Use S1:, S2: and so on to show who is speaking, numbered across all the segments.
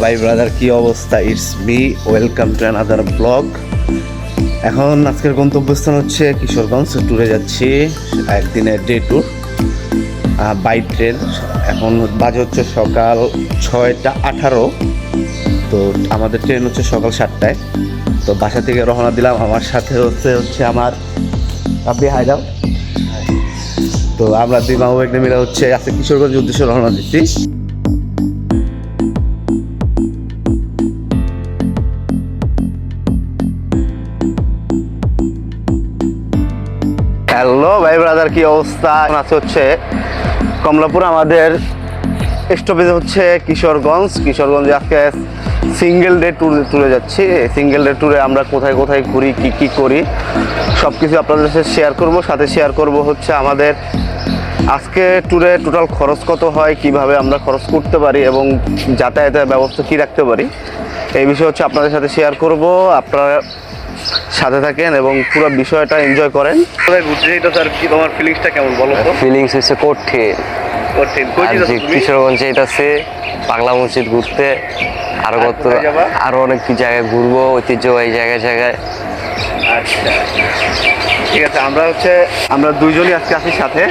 S1: ভাই ব্রাদার, কি অবস্থা? It's me, welcome to another blog. এখন আজকের গন্তব্যস্থান হচ্ছে কিশোরগঞ্জ। ট্যুরে যাচ্ছি, একদিনের ডে ট্যুর বাই ট্রেন। এখন বাজে হচ্ছে সকাল 6টা 18। তো আমাদের ট্রেন হচ্ছে সকাল 7টায়। তো বাসা থেকে রওনা দিলাম। আমার সাথে হচ্ছে আমার আপনি হায়দাও। তো আমরা দুই মামু একটা মিলে হচ্ছে আজকে কিশোরগঞ্জের উদ্দেশ্যে রওনা দিচ্ছি। হ্যালো ভাই ব্রাদার, কি অবস্থা? আছে হচ্ছে কমলাপুর। আমাদের স্টপেজে হচ্ছে কিশোরগঞ্জে আজকে সিঙ্গেল ডে ট্যুরে যাচ্ছি। সিঙ্গেল ডে ট্যুরে আমরা কোথায় কোথায় ঘুরি, কি করি, সব কিছু আপনাদের সাথে শেয়ার করব। সাথে শেয়ার করব হচ্ছে আমাদের আজকে ট্যুরে টোটাল খরচ কত হয়, কিভাবে আমরা খরচ করতে পারি এবং যাতায়াতের ব্যবস্থা কি রাখতে পারি, এই বিষয়ে হচ্ছে আপনাদের সাথে শেয়ার করব। আপনারা সাথে থাকেন এবং পুরো বিষয়টা এনজয় করেন। ঘুরতে যেতে আর কি, তোমার ফিলিংসটা কেমন বলো তো?
S2: ফিলিংস হচ্ছে কঠিন। কিশোরগঞ্জে আছে পাগলা মসজিদ ঘুরতে, আরো অনেক জায়গায় ঘুরবো, ঐতিহ্যবাহী জায়গায়।
S1: আচ্ছা ঠিক আছে, আমরা দুইজনই আজকে আছি সাথে।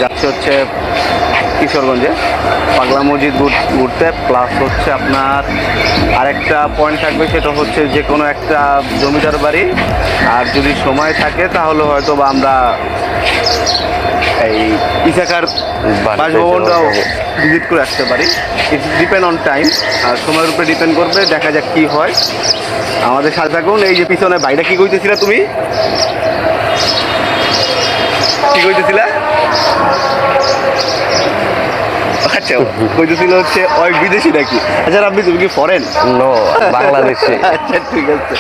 S1: যাচ্ছি হচ্ছে কিশোরগঞ্জে পাগলা মসজিদ ঘুরতে, প্লাস হচ্ছে আপনার আরেকটা পয়েন্ট থাকবে, সেটা হচ্ছে যে কোনো একটা জমিদার বাড়ি। আর যদি সময় থাকে তাহলে হয়তো বা আমরা এই ইসাকার বাসভবনটাও ভিজিট করে আসতে পারি। ইটস ডিপেন্ড অন টাইম, আর সময়ের উপরে ডিপেন্ড করবে, দেখা যাক কি হয়। আমাদের সাথে থাকুন। এই যে পিছনে ভাইটা কি কইতেছিলা তুমি? কি কইতেছিলা? আচ্ছা, কইতেছিল হচ্ছে ওই বিদেশি নাকি? আচ্ছা আপনি, তুমি কি ফরেন?
S2: নো, বাংলাদেশে।
S1: আচ্ছা ঠিক আছে।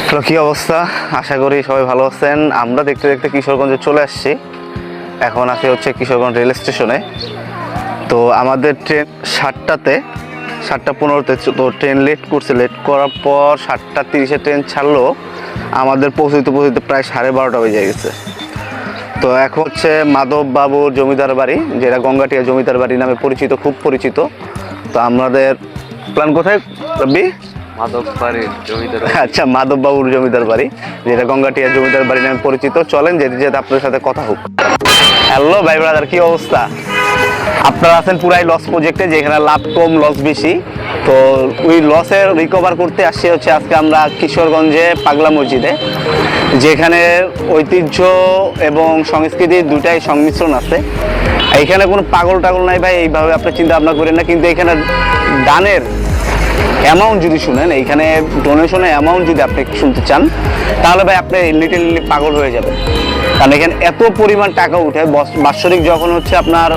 S1: হ্যালো, কী অবস্থা? আশা করি সবাই ভালো আছেন। আমরা দেখতে দেখতে কিশোরগঞ্জে চলে আসছি। এখন আছি হচ্ছে কিশোরগঞ্জ রেল স্টেশনে। তো আমাদের ট্রেন 7টা15-তে, তো ট্রেন লেট করার পর 7টা30-এ ট্রেন ছাড়লো। আমাদের পৌঁছতে প্রায় 12:30 বেজে গেছে। তো এখন হচ্ছে মাধব বাবুর জমিদার বাড়ি, যেটা গঙ্গাটিয়া জমিদার বাড়ি নামে পরিচিত, খুব পরিচিত। তো আমাদের প্ল্যান কোথায় রবি? আচ্ছা, মাধব বাবুর জমিদার বাড়ি, যেটা গঙ্গাটিয়া জমিদার বাড়ি নামে পরিচিত। চলেন যেতে যেতে আপনাদের সাথে কথা হোক। হ্যালো ভাই ব্রাদার, কি অবস্থা? আপনারা আছেন পুরাই লস প্রজেক্টে, যেখানে লাভ কম লস বেশি। তো ওই লসের রিকভার করতে আসছি হচ্ছে আজকে আমরা কিশোরগঞ্জে পাগলা মসজিদে, যেখানে ঐতিহ্য এবং সংস্কৃতির দুটাই সংমিশ্রণ আছে। এইখানে কোনো পাগল টাগল নাই ভাই, এইভাবে আপনি চিন্তা ভাবনা করেন না। কিন্তু এখানে দানের অ্যামাউন্ট যদি শুনেন, এইখানে ডোনেশনের অ্যামাউন্ট যদি আপনি শুনতে চান, তাহলে ভাই আপনি লিটারেলি পাগল হয়ে যাবেন। কারণ এখানে এত পরিমাণ টাকা উঠে। বাৎসরিক যখন হচ্ছে আপনার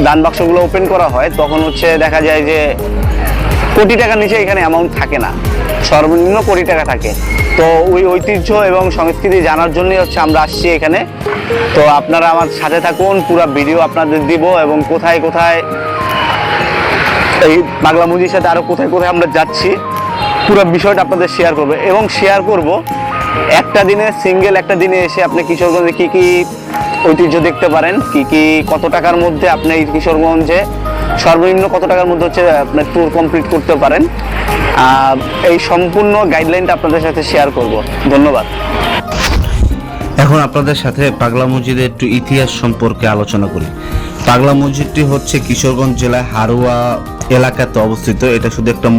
S1: দান বাক্সগুলো ওপেন করা হয়, তখন হচ্ছে দেখা যায় যে কোটি টাকার নিচে এখানে অ্যামাউন্ট থাকে না, সর্বনিম্ন কোটি টাকা থাকে। তো ওই ঐতিহ্য এবং সংস্কৃতি জানার জন্যই হচ্ছে আমরা আসছি এখানে। তো আপনারা আমার সাথে থাকুন, পুরো ভিডিও আপনাদের দিব এবং কোথায় কোথায় এই পাগলা মসজিদের সাথে আরও কোথায় কোথায় আমরা যাচ্ছি, পুরো বিষয়টা আপনাদের শেয়ার করবো। এবং শেয়ার করব সিঙ্গেল একটা দিনে এসে আপনি কিশোরগঞ্জে কী কী ঐতিহ্য দেখতে পারেন, কি কত টাকার মধ্যে আপনি এই কিশোরগঞ্জে সর্বনিম্ন কত টাকার মধ্যে হচ্ছে আপনার ট্যুর কমপ্লিট করতে পারেন। এই সম্পূর্ণ গাইডলাইনটা আপনাদের সাথে শেয়ার করব। ধন্যবাদ।
S3: এখন আপনাদের সাথে পাগলা মসজিদের একটু ইতিহাস সম্পর্কে আলোচনা করি। পাগলা মসজিদটি হচ্ছে কিশোরগঞ্জ জেলায় হারোয়া এলাকাতে অবস্থিত। এটা শুধু একটা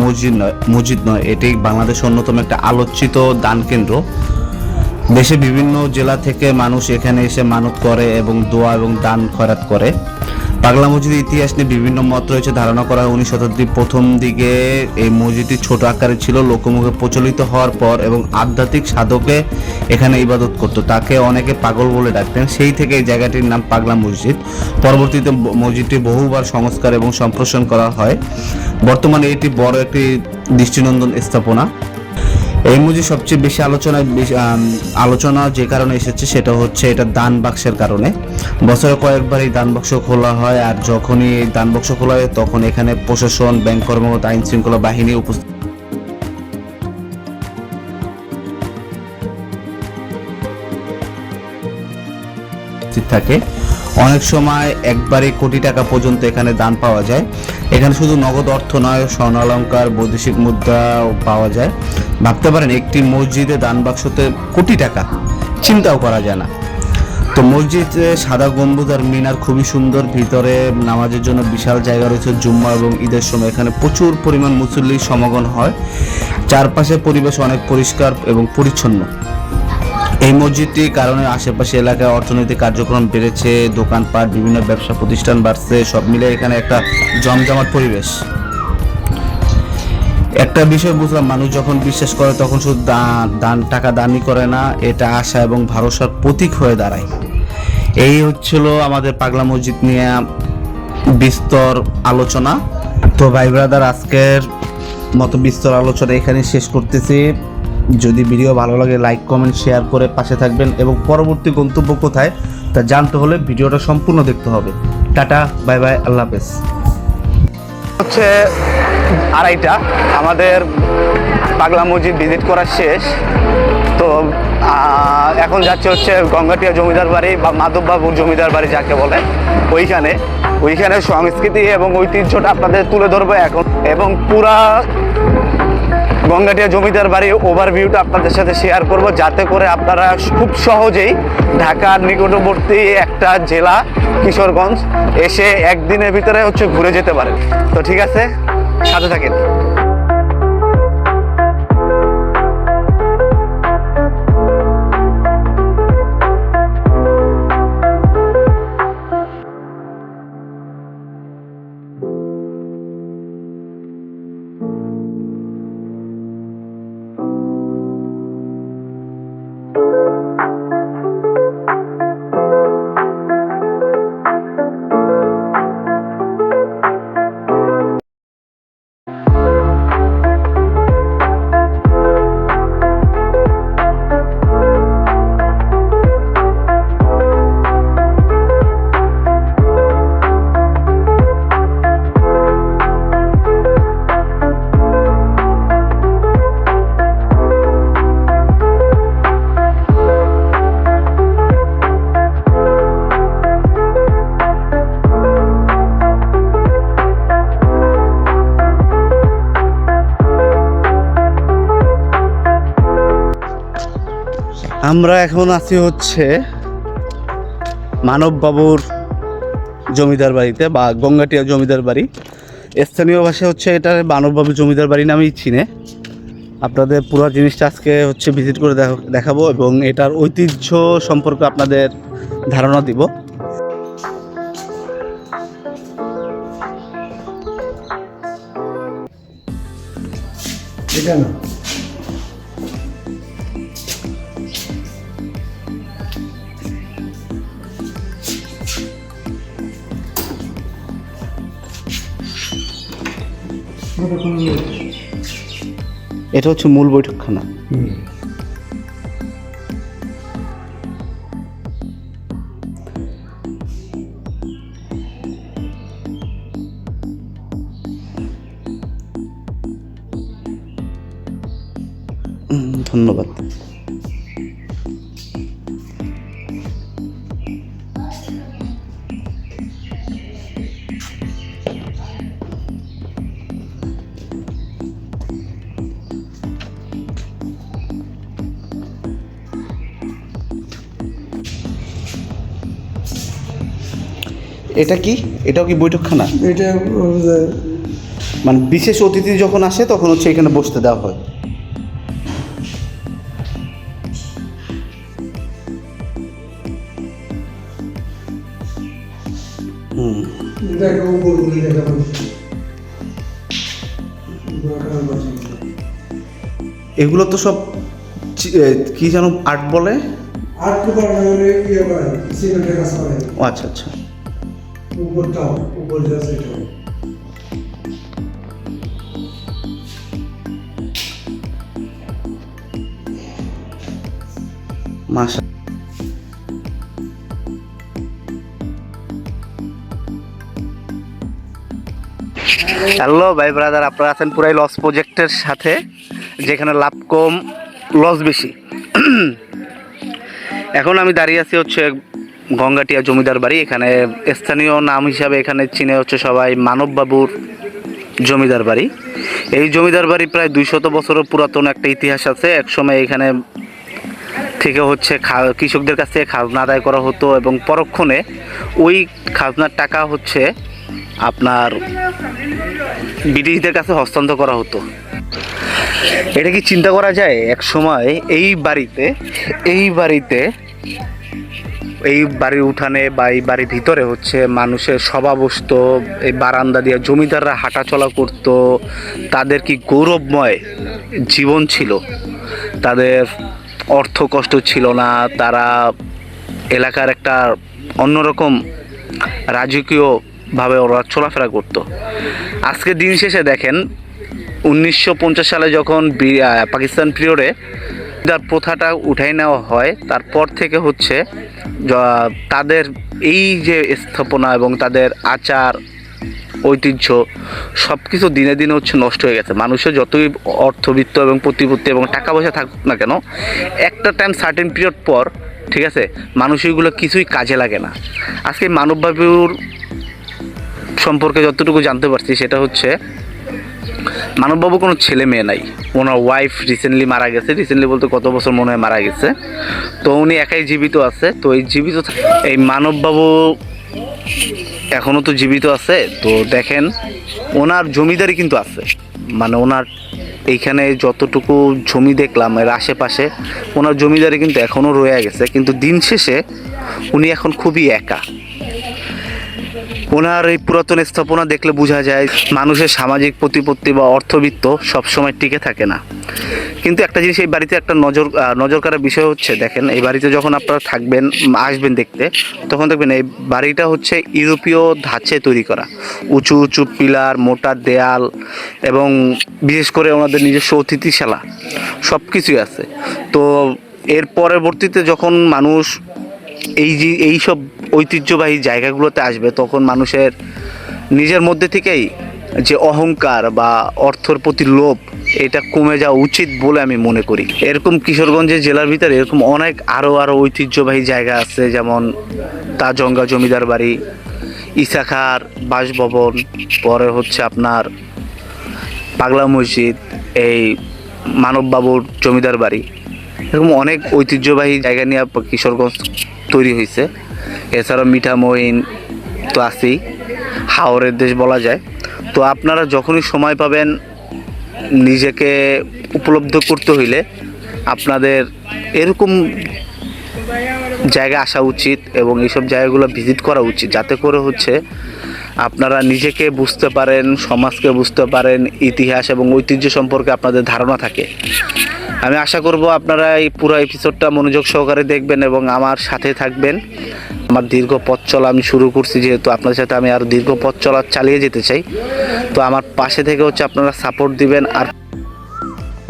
S3: মসজিদ নয়, এটি বাংলাদেশের অন্যতম একটা আলোচিত দান কেন্দ্র। দেশে বিভিন্ন জেলা থেকে মানুষ এখানে এসে মানত করে এবং দোয়া এবং দান খয়রাত করে। পাগলা মসজিদের ইতিহাস নিয়ে বিভিন্ন মত রয়েছে। ধারণা করা হয় 19 শতাব্দীর প্রথম দিকে এই মসজিদটি ছোট আকারে ছিল। লোকমুখে প্রচলিত হওয়ার পর এবং আধ্যাত্মিক সাধকে এখানে ইবাদত করত, তাকে অনেকে পাগল বলে ডাকতেন। সেই থেকে এই জায়গাটির নাম পাগলা মসজিদ। পরবর্তীতে মসজিদটি বহুবার সংস্কার এবং সম্প্রসারণ করা হয়। বর্তমানে এটি বড় একটি দৃষ্টিনন্দন স্থাপনা। এই মসজিদ সবচেয়ে বেশি আলোচনা যে কারণে এসেছে সেটা হচ্ছে এটা দান বাক্সের কারণে। বছরে কয়েকবার এই দান বাক্স খোলা হয়, আর যখনই এই দান বাক্স খোলা হয় তখন এখানে প্রশাসন, ব্যাংক কর্মকর্তা, আইন শৃঙ্খলা বাহিনী উপস্থিত থাকে। অনেক সময় একবারে কোটি টাকা পর্যন্ত এখানে দান পাওয়া যায়। এখানে শুধু নগদ অর্থ নয়, স্বর্ণালঙ্কার, বৈদেশিক মুদ্রাও পাওয়া যায়। ভাবতে পারেন একটি মসজিদে দান বাক্সতে কোটি টাকা, চিন্তাও করা যায় না। তো মসজিদে সাদা গম্বুজ আর মিনার খুবই সুন্দর। ভিতরে নামাজের জন্য বিশাল জায়গা রয়েছে। জুম্মা এবং ঈদের সময় এখানে প্রচুর পরিমাণ মুসল্লির সমাগম হয়। চারপাশে পরিবেশ অনেক পরিষ্কার এবং পরিচ্ছন্ন। এই মসজিদটির কারণে আশেপাশে এলাকায় অর্থনৈতিক কার্যক্রম বেড়েছে, দোকানপাট, বিভিন্ন ব্যবসা প্রতিষ্ঠান বাড়ছে। সব মিলে এখানে একটা জমজমাট পরিবেশ। একটা বিষয় বুঝলাম, মানুষ যখন বিশ্বাস করে তখন শুধু টাকা দানই করে না, এটা আশা এবং ভরসার প্রতীক হয়ে দাঁড়ায়। এই হচ্ছিল আমাদের পাগলা মসজিদ নিয়ে বিস্তর আলোচনা। তো ভাই ব্রাদার, আজকের মতো বিস্তর আলোচনা এখানে শেষ করতেছি। যদি ভিডিও ভালো লাগে লাইক, কমেন্ট, শেয়ার করে পাশে থাকবেন এবং পরবর্তী গন্তব্য কোথায় তা জানতে হলে ভিডিওটা সম্পূর্ণ দেখতে হবে। টাটা, বাই বাই, আল্লাহ হাফেজ।
S1: হচ্ছে 2:30 আমাদের পাগলা মসজিদ ভিজিট করা শেষ। তো এখন যাচ্ছে হচ্ছে গঙ্গাটিয়া জমিদার বাড়ি বা মাধব বাবুর জমিদার বাড়ি যাকে বলে, ওইখানে সংস্কৃতি এবং ঐতিহ্যটা আপনাদের তুলে ধরবো এখন, এবং পুরা গঙ্গাটিয়া জমিদার বাড়ির ওভারভিউটা আপনাদের সাথে শেয়ার করব, যাতে করে আপনারা খুব সহজেই ঢাকার নিকটবর্তী একটা জেলা কিশোরগঞ্জ এসে একদিনের ভিতরে হচ্ছে ঘুরে যেতে পারেন। তো ঠিক আছে, সাথে থাকেন। আমরা এখন আছি হচ্ছে মানব বাবুর জমিদার বাড়িতে বা গঙ্গাটিয়া জমিদার বাড়ি। স্থানীয় ভাষা হচ্ছে এটা মানব বাবু জমিদার বাড়ি নামেই চিনে। আপনাদের পুরো জিনিসটা আজকে হচ্ছে ভিজিট করে দেখাবো এবং এটার ঐতিহ্য সম্পর্কে আপনাদের ধারণা দিব। এটা না এটা হচ্ছে মূল বৈঠকখানা। ধন্যবাদ। এটা কি? এটাও কি বৈঠকখানা?
S4: এটা
S1: মানে বিশেষ অতিথি যখন আসে তখন হচ্ছে এখানে বসতে দেওয়া হয়।
S4: দেখো উপরগুলি দেখা
S3: এগুলো তো সব কি যেন আর্ট বলে?
S4: আট প্রকার ইয়ে করে সিমেন্টের কাজ করে।
S3: ও আচ্ছা আচ্ছা।
S4: উপরটাও উপর যা সেটাও
S3: মাশা
S1: হ্যালো ভাই ব্রাদার, আপনারা আছেন পুরাই লস প্রজেক্টের সাথে, যেখানে লাভ কম লস বেশি। এখন আমি দাঁড়িয়ে আছি হচ্ছে গঙ্গাটিয়া জমিদার বাড়ি। এখানে স্থানীয় নাম হিসাবে এখানে চিনে হচ্ছে সবাই মানববাবুর জমিদার বাড়ি। এই জমিদার বাড়ি প্রায় 200 বছরের পুরাতন একটা ইতিহাস আছে। একসময় এখানে থেকে হচ্ছে কৃষকদের কাছ থেকে খাজনা আদায় করা হতো এবং পরক্ষণে ওই খাজনার টাকা হচ্ছে আপনার ব্রিটিশদের কাছে হস্তান্তর করা হতো। এটা কি চিন্তা করা যায়? এক সময় এই বাড়ির উঠানে বা এই বাড়ির ভিতরে হচ্ছে মানুষের সভা বসতো, এই বারান্দা দিয়ে জমিদাররা হাঁটাচলা করত। তাদের কি গৌরবময় জীবন ছিল, তাদের অর্থ কষ্ট ছিল না, তারা এলাকার একটা অন্যরকম রাজকীয়ভাবে ওরা চলাফেরা করতো। আজকে দিন শেষে দেখেন 1950 সালে যখন পাকিস্তান পিরিয়ডে তার প্রথাটা উঠাই নেওয়া হয়, তারপর থেকে হচ্ছে তাদের এই যে স্থাপনা এবং তাদের আচার ঐতিহ্য সব কিছু দিনে দিনে হচ্ছে নষ্ট হয়ে গেছে। মানুষের যতই অর্থবিত্ত এবং প্রতিপত্তি এবং টাকা পয়সা থাকুক না কেন, একটা টাইম সার্টেন পিরিয়ড পর ঠিক আছে মানুষ এগুলো কিছুই কাজে লাগে না। আজকে মানববাবুর সম্পর্কে যতটুকু জানতে পারছি সেটা হচ্ছে মানববাবু কোনো ছেলে মেয়ে নাই। ওনার ওয়াইফ রিসেন্টলি মারা গেছে, রিসেন্টলি বলতে কত বছর মনে হয় মারা গেছে। তো উনি একাই জীবিত আছে। তো এই জীবিত এই মানববাবু এখনও তো জীবিত আছে। তো দেখেন ওনার জমিদারি কিন্তু আছে, মানে ওনার এইখানে যতটুকু জমি দেখলাম এর আশেপাশে ওনার জমিদারি কিন্তু এখনও রয়ে গেছে। কিন্তু দিন শেষে উনি এখন খুবই একা। ওনার এই পুরাতন স্থাপনা দেখলে বোঝা যায় মানুষের সামাজিক প্রতিপত্তি বা অর্থবিত্ত সবসময় টিকে থাকে না। কিন্তু একটা জিনিস এই বাড়িতে একটা নজর কাড়ার বিষয় হচ্ছে, দেখেন এই বাড়িতে যখন আপনারা থাকবেন আসবেন দেখতে, তখন দেখবেন এই বাড়িটা হচ্ছে ইউরোপীয় ধাঁচে তৈরি করা, উঁচু উঁচু পিলার, মোটা দেয়াল এবং বিশেষ করে ওনাদের নিজস্ব অতিথিশালা সব কিছুই আছে। তো এর পরবর্তীতে যখন মানুষ এই সব ঐতিহ্যবাহী জায়গাগুলোতে আসবে, তখন মানুষের নিজের মধ্যে থেকেই যে অহংকার বা অর্থের প্রতি লোভ এটা কমে যাওয়া উচিত বলে আমি মনে করি। এরকম কিশোরগঞ্জের জেলার ভিতরে এরকম অনেক আরও ঐতিহ্যবাহী জায়গা আছে, যেমন তাজঙ্গা জমিদার বাড়ি, ইসাখার বাসভবন, পরে হচ্ছে আপনার পাগলা মসজিদ, এই মানববাবুর জমিদার বাড়ি, এরকম অনেক ঐতিহ্যবাহী জায়গা নিয়ে কিশোরগঞ্জ তৈরি হয়েছে। এছাড়াও মিঠামইন তো আছেই, হাওরের দেশ বলা যায়। তো আপনারা যখনই সময় পাবেন নিজেকে উপলব্ধ করতে হইলে আপনাদের এরকম জায়গা আসা উচিত এবং এইসব জায়গাগুলো ভিজিট করা উচিত, যাতে করে হচ্ছে আপনারা নিজেকে বুঝতে পারেন, সমাজকে বুঝতে পারেন, ইতিহাস এবং ঐতিহ্য সম্পর্কে আপনাদের ধারণা থাকে। আমি আশা করব আপনারা এই পুরো এপিসোডটা মনোযোগ সহকারে দেখবেন এবং আমার সাথে থাকবেন। আমার দীর্ঘ পথ চলা আমি শুরু করছি, যেহেতু আপনাদের সাথে আমি আরও দীর্ঘ পথ চলা চালিয়ে যেতে চাই। তো আমার পাশে থেকে হচ্ছে আপনারা সাপোর্ট দিবেন। আর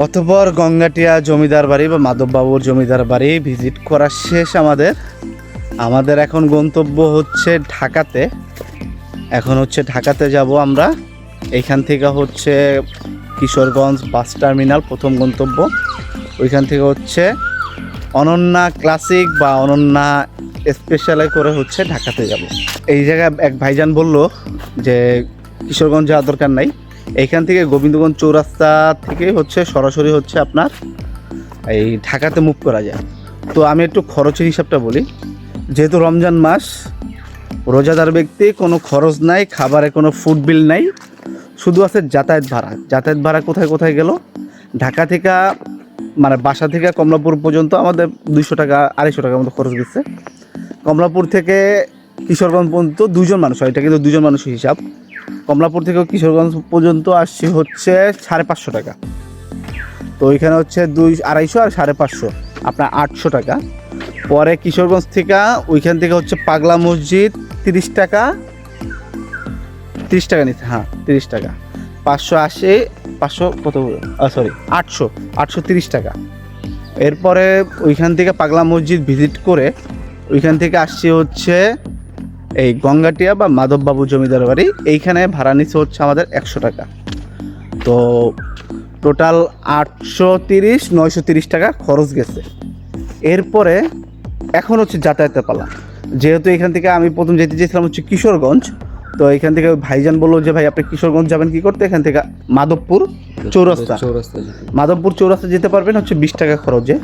S3: অতঃপর গঙ্গাটিয়া জমিদার বাড়ি বা মাধববাবুর জমিদার বাড়ি ভিজিট করা শেষ আমাদের এখন গন্তব্য হচ্ছে ঢাকাতে। এখন হচ্ছে ঢাকাতে যাব আমরা। এইখান থেকে হচ্ছে কিশোরগঞ্জ বাস টার্মিনাল প্রথম গন্তব্য। ওইখান থেকে হচ্ছে অনন্যা ক্লাসিক বা অনন্যা স্পেশালে করে হচ্ছে ঢাকাতে যাব। এই জায়গায় এক ভাইজান বলল যে কিশোরগঞ্জ যাওয়ার দরকার নাই, এইখান থেকে গোবিন্দগঞ্জ চৌরাস্তা থেকে হচ্ছে সরাসরি হচ্ছে আপনার এই ঢাকাতে মুভ করা যায়। তো আমি একটু খরচের হিসাবটা বলি। যেহেতু রমজান মাস, রোজাদার ব্যক্তি কোনো খরচ নাই, খাবারে কোনো ফুড বিল নাই, শুধু আছে যাতায়াত ভাড়া। যাতায়াত ভাড়া কোথায় কোথায় গেল, ঢাকা থেকে মানে বাসা থেকে কমলাপুর পর্যন্ত আমাদের 200 টাকা 250 টাকার মতো খরচ গেছে। কমলাপুর থেকে কিশোরগঞ্জ পর্যন্ত 2জন মানুষ হয়, এটা কিন্তু 2জন মানুষের হিসাব। কমলাপুর থেকে কিশোরগঞ্জ পর্যন্ত আসছে হচ্ছে 550 টাকা। তো ওইখানে হচ্ছে 250 আর 550 আপনার 800 টাকা। পরে কিশোরগঞ্জ থেকে ওইখান থেকে হচ্ছে পাগলা মসজিদ 30 টাকা নিচ্ছে, হ্যাঁ 30 টাকা। 580 500 কত, সরি 830 টাকা। এরপরে ওইখান থেকে পাগলা মসজিদ ভিজিট করে ওইখান থেকে আসছে হচ্ছে এই গঙ্গাটিয়া বা মাধববাবু জমিদার বাড়ি, এইখানে ভাড়া নিচ্ছে হচ্ছে আমাদের 100 টাকা। তো টোটাল 930 টাকা খরচ গেছে। এরপরে এখন হচ্ছে যাতায়াতের পালা। যেহেতু এখান থেকে আমি প্রথম যেতে চেয়েছিলাম হচ্ছে কিশোরগঞ্জ, তো এখান থেকে ভাইজান বললো যে ভাই আপনি কিশোরগঞ্জ যাবেন কি করতে, এখান থেকে মাধবপুর চৌরাস্তা যেতে পারবেন হচ্ছে 20 টাকা খরচে।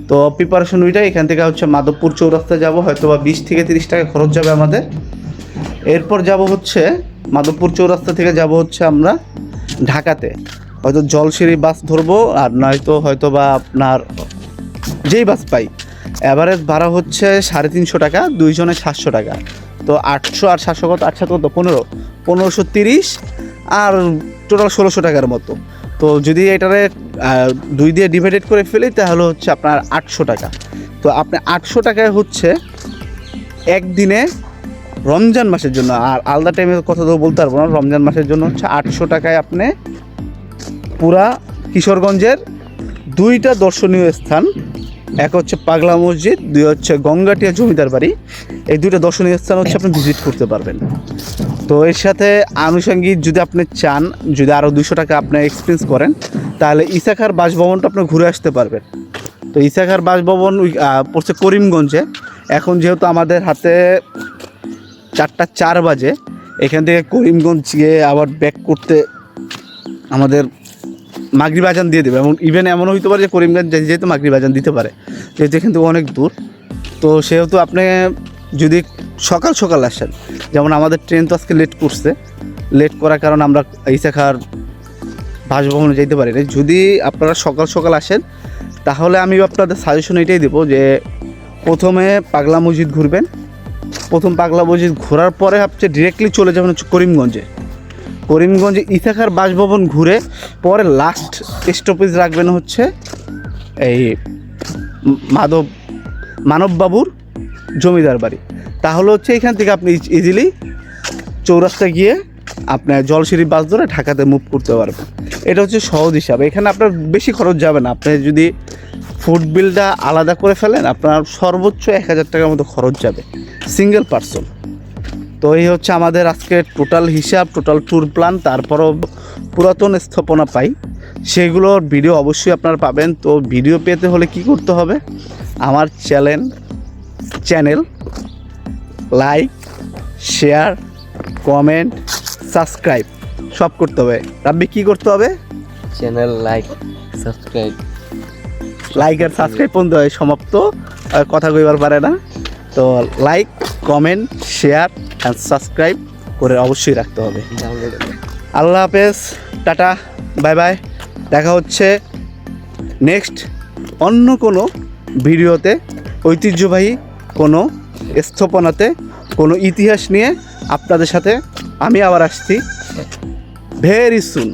S3: তো প্রিপারেশন ওইটা, এখান থেকে হচ্ছে মাধবপুর চৌরাস্তা যাব, হয়তো বা 20 থেকে 30 টাকা খরচ যাবে আমাদের। এরপর যাব হচ্ছে মাধবপুর চৌরাস্তা থেকে যাব হচ্ছে আমরা ঢাকাতে, হয়তো জলসিঁড়ি বাস ধরবো, আর নয়তো হয়তো বা আপনার যেই বাস পাই। অ্যাভারেজ ভাড়া হচ্ছে 350 টাকা, 2 জনে 700 টাকা। তো 800 আর 700 কত, 8 7 কত, 1530 আর টোটাল 1600 টাকার মতো। তো যদি এটারে 2 দিয়ে ডিভাইডেড করে ফেলি তাহলে হচ্ছে আপনার 800 টাকা। তো আপনি 800 টাকায় হচ্ছে একদিনে রমজান মাসের জন্য, আর আলাদা টাইমে কথা তো বলতে পারবো না, রমজান মাসের জন্য হচ্ছে 800 টাকায় আপনি পুরা কিশোরগঞ্জের 2টা দর্শনীয় স্থান, এক হচ্ছে পাগলা মসজিদ, 2 হচ্ছে গঙ্গাটিয়া জমিদার বাড়ি, এই 2টা দর্শনীয় স্থান হচ্ছে আপনি ভিজিট করতে পারবেন। তো এর সাথে আনুষঙ্গিক যদি আপনি চান, যদি আরও 200 টাকা আপনি এক্সপেন্স করেন, তাহলে ইসাখার বাসভবনটা আপনি ঘুরে আসতে পারবেন। তো ইসাখার বাসভবন পড়ছে করিমগঞ্জে। এখন যেহেতু আমাদের হাতে 4টা 4 বাজে, এখান থেকে করিমগঞ্জ গিয়ে আবার ব্যাক করতে আমাদের মাগরিব আজান দিয়ে দেবে, এবং ইভেন এমনও হইতে পারে যে করিমগঞ্জ যেহেতু মাগরিব আজান দিতে পারে, যেহেতু এখান থেকে অনেক দূর। তো সেহেতু আপনি যদি সকাল সকাল আসেন, যেমন আমাদের ট্রেন তো আজকে লেট করার কারণে আমরা ইসাখার বাসভবনে যেতে পারি না। যদি আপনারা সকাল সকাল আসেন তাহলে আমি আপনাদের সাজেশন এটাই দেবো যে প্রথমে পাগলা মসজিদ ঘুরবেন। প্রথম পাগলা মসজিদ ঘোরার পরে হচ্ছে ডিরেক্টলি চলে যাবেন হচ্ছে করিমগঞ্জে ইসাখার বাসভবন ঘুরে পরে লাস্ট স্টপেজ রাখবেন হচ্ছে এই মানববাবুর জমিদার বাড়ি। তাহলে হচ্ছে এখান থেকে আপনি ইজিলি চৌরাস্তা গিয়ে আপনার জলসিঁড়ি বাস ধরে ঢাকাতে মুভ করতে পারবেন। এটা হচ্ছে সহজ হিসাবে, এখানে আপনার বেশি খরচ যাবে না। আপনি যদি ফুড বিলটা আলাদা করে ফেলেন আপনার সর্বোচ্চ 1000 টাকার মতো খরচ যাবে সিঙ্গেল পারসন। তো এই হচ্ছে আমাদের আজকে টোটাল হিসাব, টোটাল ট্যুর প্ল্যান। তারপরও পুরাতন স্থাপনা পাই, সেগুলোর ভিডিও অবশ্যই আপনারা পাবেন। তো ভিডিও পেতে হলে কি করতে হবে, আমার channel like, share, comment, subscribe সব করতে হবে। রাব্বি কী করতে হবে?
S2: চ্যানেল লাইক, সাবস্ক্রাইব,
S3: লাইক আর সাবস্ক্রাইব পর্যন্ত সমাপ্ত, কথা কইবার পারে না। তো like, comment, share and subscribe করে অবশ্যই রাখতে হবে। আল্লাহ হাফেজ, টাটা, বাই বাই। দেখা হচ্ছে নেক্সট অন্য কোনো ভিডিওতে, ঐতিহ্যবাহী কোনো স্থাপনাতে, কোনো ইতিহাস নিয়ে আপনাদের সাথে আমি আবার আসছি ভেরি সুন।